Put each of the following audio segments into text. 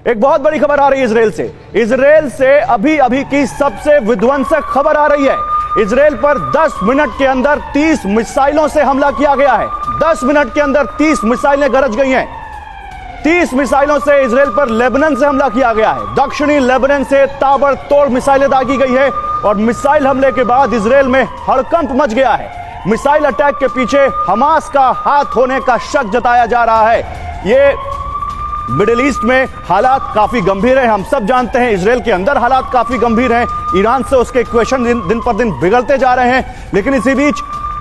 एक बहुत बड़ी खबर आ रही है इजराइल से अभी अभी की सबसे विध्वंसक खबर आ रही है। इजराइल पर 10 मिनट के अंदर 30 मिसाइलों से हमला किया गया है। 10 मिनट के अंदर 30 मिसाइलें गरज गई हैं। 30 मिसाइलों से इजराइल पर लेबनान से हमला किया गया है। दक्षिणी लेबनान से ताबड़तोड़ मिसाइलें दागी गई है और मिसाइल हमले के बाद इजराइल में हड़कंप मच गया है। मिसाइल अटैक के पीछे हमास का हाथ होने का शक जताया जा रहा है। ये मिडिल ईस्ट में हालात काफी गंभीर हैं, हम सब जानते हैं। इजराइल के अंदर हालात काफी गंभीर हैं। ईरान से उसके इक्वेशन दिन पर दिन बिगड़ते जा रहे हैं। लेकिन इसी बीच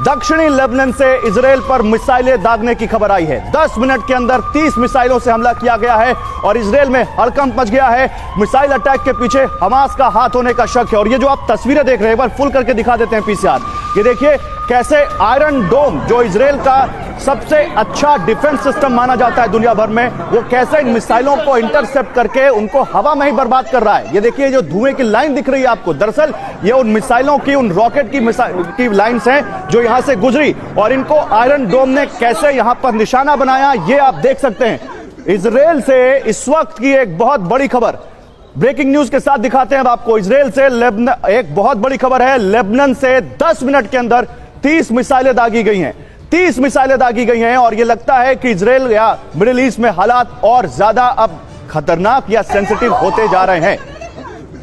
दक्षिणी लेबनान से इजराइल पर मिसाइलें दागने की खबर आई है। 10 मिनट के अंदर 30 मिसाइलों से हमला किया गया है और इजराइल में हड़कंप मच गया है। मिसाइल अटैक के पीछे हमास का हाथ होने का शक है। और ये जो आप तस्वीरें देख रहे हैं, एक बार फुल करके दिखा देते हैं पीसीआर। ये देखिए कैसे आयरन डोम, जो इजराइल का सबसे अच्छा डिफेंस सिस्टम माना जाता है दुनिया भर में, वो कैसे इन मिसाइलों को इंटरसेप्ट करके उनको हवा में ही बर्बाद कर रहा है। ये देखिए जो धुएं की लाइन दिख रही है आपको, दरअसल ये उन मिसाइलों की, उन रॉकेट की लाइन्स हैं जो यहां से गुजरी और इनको आयरन डोम ने कैसे यहां पर निशाना बनाया, ये आप देख सकते हैं। इजराइल से इस वक्त की एक बहुत बड़ी खबर, ब्रेकिंग न्यूज के साथ दिखाते हैं अब आपको। इजराइल से एक बहुत बड़ी खबर है। लेबनान से 10 मिनट के अंदर 30 मिसाइलें दागी गई हैं। 30 मिसाइलें दागी गई हैं और यह लगता है कि इजराइल या मिडिल ईस्ट में हालात और ज्यादा अब खतरनाक या सेंसिटिव होते जा रहे हैं।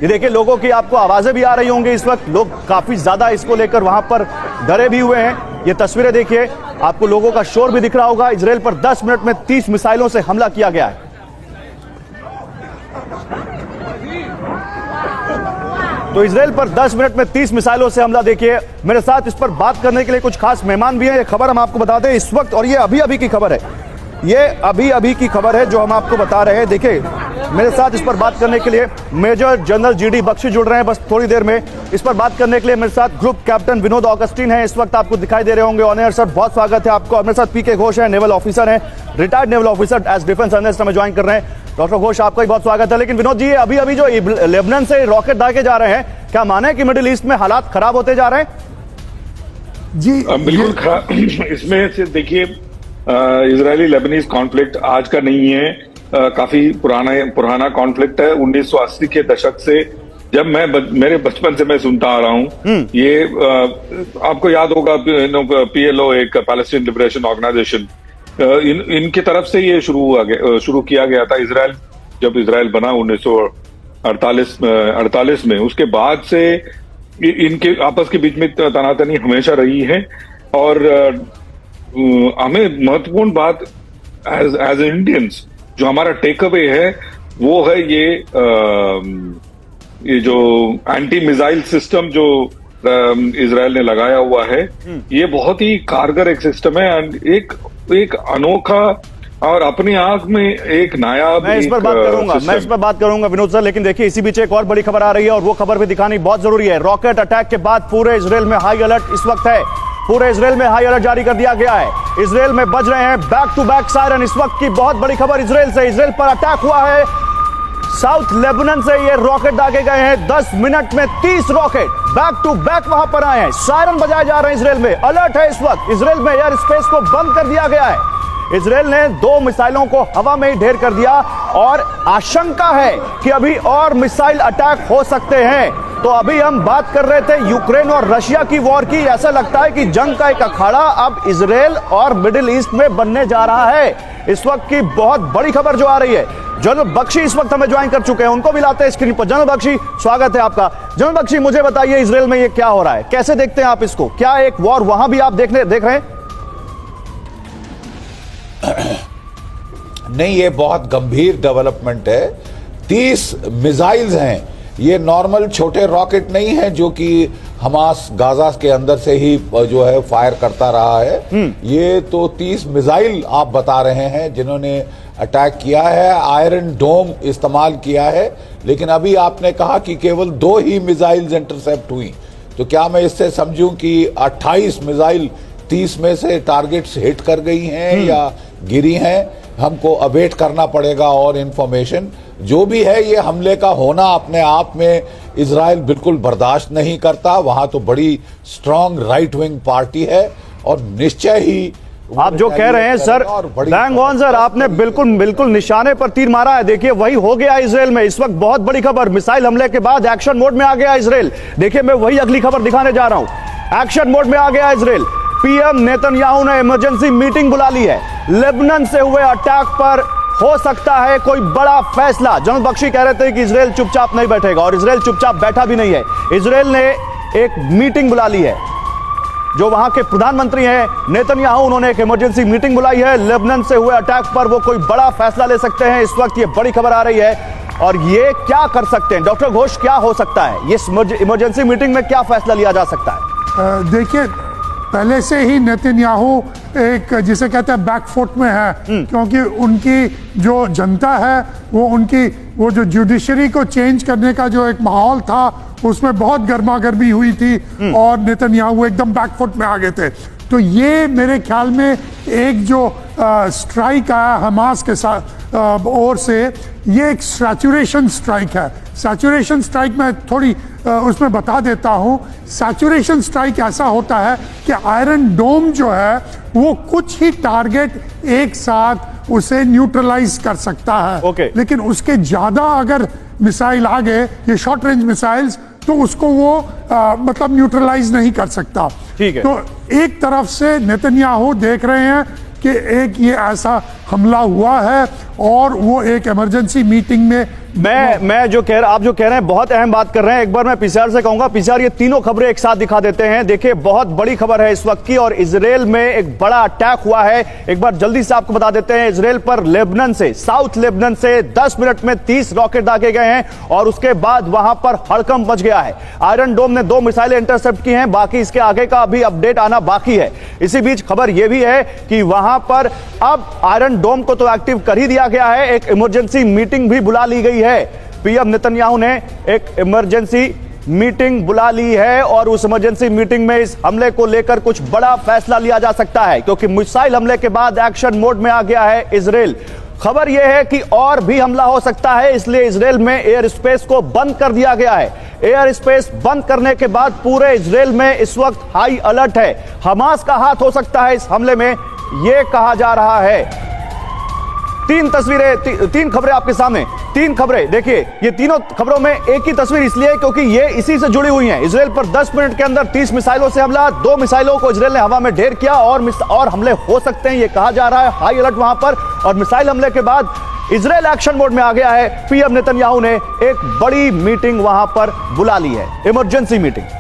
ये देखिए लोगों की आपको आवाजें भी आ रही होंगी इस वक्त। लोग काफी ज्यादा इसको लेकर वहां पर डरे भी हुए हैं। ये तस्वीरें देखिए, आपको लोगों का शोर भी दिख रहा होगा। इजराइल पर 10 मिनट में 30 मिसाइलों से हमला किया गया है। तो इजराइल पर 10 मिनट में 30 मिसाइलों से हमला। देखिए मेरे साथ इस पर बात करने के लिए कुछ खास मेहमान भी हैं। ये खबर हम आपको बता दें इस वक्त, और ये अभी अभी की खबर है। ये अभी अभी की खबर है जो हम आपको बता रहे हैं। देखिए मेरे साथ इस पर बात करने के लिए मेजर जनरल जीडी बख्शी जुड़ रहे हैं बस थोड़ी देर में। इस पर बात करने के लिए मेरे साथ ग्रुप कैप्टन विनोद ऑगस्टीन है, इस वक्त आपको दिखाई दे रहे होंगे ऑन एयर। सर बहुत स्वागत है आपको। और मेरे साथ पीके घोष है, नेवल ऑफिसर है, retired naval officer as defence analyst हमें ज्वाइन कर रहे हैं। डॉक्टर घोष आपका भी बहुत स्वागत है। लेकिन विनोद जी, अभी अभी जो लेबनान से रॉकेट दागे जा रहे हैं, क्या माने कि मिडिल ईस्ट में हालात खराब होते जा रहे हैं? जी बिल्कुल खराब। इसमें से देखिए इजरायली लेबनीज कॉन्फ्लिक्ट आज का नहीं है, काफी पुराना कॉन्फ्लिक्ट है। 1980 के दशक से, जब मेरे बचपन से मैं सुनता आ रहा हूँ। ये आपको याद होगा PLO, एक पैलेस्टीन लिबरेशन ऑर्गेनाइजेशन, इनकी तरफ से ये शुरू किया गया था। जब इजराइल बना 1948 में, उसके बाद से इनके आपस के बीच में तनातनी हमेशा रही है। और हमें महत्वपूर्ण बात एज इंडियंस जो हमारा टेक अवे है वो है ये जो एंटी मिसाइल सिस्टम जो इजराइल ने लगाया हुआ है, ये बहुत ही कारगर एक सिस्टम है एंड एक अनोखा और अपनी आंख में एक नायाब। मैं इस पर बात करूंगा विनोद सर। लेकिन देखिए इसी बीच एक और बड़ी खबर आ रही है और वो खबर भी दिखानी बहुत जरूरी है। रॉकेट अटैक के बाद पूरे इजराइल में हाई अलर्ट इस वक्त है। पूरे इजराइल में हाई अलर्ट जारी कर दिया गया है। इजराइल में बज रहे हैं बैक टू बैक सायरन। इस वक्त की बहुत बड़ी खबर इजराइल से, इजराइल पर अटैक हुआ है। साउथ लेबनान से ये रॉकेट दागे गए हैं। 10 मिनट में 30 रॉकेट बैक टू बैक वहां पर आए हैं। सायरन बजाए जा रहे हैं। इजराइल में अलर्ट है इस वक्त। इजराइल में एयर स्पेस को बंद कर दिया गया है। इजराइल ने 2 मिसाइलों को हवा में ही ढेर कर दिया और आशंका है कि अभी और मिसाइल अटैक हो सकते हैं। तो अभी हम बात कर रहे थे यूक्रेन और रशिया की वॉर की। ऐसा लगता है कि जंग का एक अखाड़ा अब इजराइल और मिडिल ईस्ट में बनने जा रहा है। इस वक्त की बहुत बड़ी खबर जो आ रही है, जनरल बख्शी इस वक्त हमें ज्वाइन कर चुके हैं, उनको भी लाते हैं स्क्रीन पर। जनरल बख्शी स्वागत है आपका। जनरल बख्शी मुझे बताइए इजराइल में ये क्या हो रहा है, कैसे देखते हैं आप इसको? क्या एक वॉर वहां भी आप देख रहे हैं? नहीं, ये बहुत गंभीर डेवलपमेंट है। 30 मिसाइल्स हैं, ये नॉर्मल छोटे रॉकेट नहीं है जो कि हमास गाजा के अंदर से ही जो है फायर करता रहा है। ये तो 30 मिसाइल आप बता रहे हैं जिन्होंने अटैक किया है, आयरन डोम इस्तेमाल किया है। लेकिन अभी आपने कहा कि केवल 2 ही मिसाइल्स इंटरसेप्ट हुई, तो क्या मैं इससे समझूं कि 28 मिसाइल 30 में से टारगेट्स हिट कर गई हैं या गिरी हैं? हमको अवेट करना पड़ेगा और इंफॉर्मेशन। जो भी है, ये हमले का होना अपने आप में इजराइल बिल्कुल बर्दाश्त नहीं करता। वहां तो बड़ी स्ट्रांग राइट विंग पार्टी है और निश्चय ही आप जो कह रहे हैं सर, बैंग ऑन सर, आपने बिल्कुल बिल्कुल निशाने पर तीर मारा है। देखिए वही हो गया इजराइल में इस वक्त। बहुत बड़ी खबर, मिसाइल हमले के बाद एक्शन मोड में आ गया इजराइल। देखिए मैं वही अगली खबर दिखाने जा रहा हूं। एक्शन मोड में आ गया इजराइल। पीएम नेतन्याहू ने इमरजेंसी मीटिंग बुला ली है। लेबनान से हुए अटैक पर हो सकता है कोई बड़ा फैसला। जनरल बख्शी कह रहे थे कि इजराइल चुपचाप नहीं बैठेगा, और इजराइल चुपचाप बैठा भी नहीं है। इजराइल ने एक मीटिंग बुला ली है। जो वहां के प्रधानमंत्री हैं नेतन्याहू, उन्होंने एक इमरजेंसी मीटिंग बुलाई है। लेबनान से हुए अटैक पर वो कोई बड़ा फैसला ले सकते हैं। इस वक्त ये बड़ी खबर आ रही है, और ये क्या कर सकते हैं डॉक्टर घोष, क्या हो सकता है इस इमरजेंसी मीटिंग में, क्या फैसला लिया जा सकता है? देखिए, पहले से ही नेतन्याहू एक जिसे कहते हैं बैकफुट में है, क्योंकि उनकी जो जनता है वो जो जुडिशरी को चेंज करने का जो एक माहौल था उसमें बहुत गर्मा गर्मी हुई थी, और नेतन्याहू एकदम बैकफुट में आ गए थे। तो ये मेरे ख्याल में एक जो स्ट्राइक आया हमास के साथ ओर से, ये एक सैचुरेशन स्ट्राइक है। सैचुरेशन स्ट्राइक में थोड़ी उसमें बता देता हूं। सैचुरेशन स्ट्राइक ऐसा होता है कि आयरन डोम जो है वो कुछ ही टारगेट एक साथ उसे न्यूट्रलाइज कर सकता है। लेकिन उसके ज्यादा अगर मिसाइल आ गए, ये शॉर्ट रेंज मिसाइल्स, तो उसको वो मतलब न्यूट्रलाइज नहीं कर सकता। ठीक है। तो एक तरफ से नेतन्याहू देख रहे हैं कि एक ये ऐसा हमला हुआ है, और वो एक इमरजेंसी मीटिंग में मैं जो कह रहा, आप जो कह रहे हैं बहुत अहम बात कर रहे हैं। एक बार मैं पीसीआर से कहूंगा, पीसीआर ये तीनों खबरें एक साथ दिखा देते हैं। देखिए बहुत बड़ी खबर है इस वक्त की, और इजराइल में एक बड़ा अटैक हुआ है। एक बार जल्दी से आपको बता देते हैं, इजराइल पर लेबनान से, साउथ लेबनान से 10 मिनट में 30 रॉकेट दागे गए हैं, और उसके बाद वहां पर हड़कंप मच गया है। आयरन डोम ने 2 मिसाइलें इंटरसेप्ट की हैं, बाकी इसके आगे का अभी अपडेट आना बाकी है। इसी बीच खबर यह भी है कि वहां पर अब आयरन डोम को तो एक्टिव कर ही दिया गया है, एक इमरजेंसी मीटिंग भी बुला ली गई है। पीएम नेतन्याहू ने एक इमरजेंसी मीटिंग बुला ली है, और उस इमरजेंसी मीटिंग में इस हमले को लेकर कुछ बड़ा फैसला लिया जा सकता है, क्योंकि मिसाइल हमले के बाद एक्शन मोड में आ गया है इजराइल। खबर यह है कि और भी हमला हो सकता है, इसलिए इजराइल में एयर स्पेस को बंद कर दिया गया है। एयर स्पेस बंद करने के बाद पूरे इजराइल में इस वक्त हाई अलर्ट है। हमास का हाथ हो सकता है इस हमले में, यह कहा जा रहा है। 3 तस्वीरें, 3 खबरें आपके सामने, 3 खबरें देखिए। ये तीनों खबरों में एक ही तस्वीर इसलिए क्योंकि ये इसी से जुड़ी हुई हैं। इजराइल पर 10 मिनट के अंदर 30 मिसाइलों से हमला, 2 मिसाइलों को इजराइल ने हवा में ढेर किया, और हमले हो सकते हैं, ये कहा जा रहा है। हाई अलर्ट वहां पर, और मिसाइल हमले के बाद इजराइल एक्शन मोड में आ गया है। पीएम नेतन्याहू ने एक बड़ी मीटिंग वहां पर बुला ली है, इमरजेंसी मीटिंग।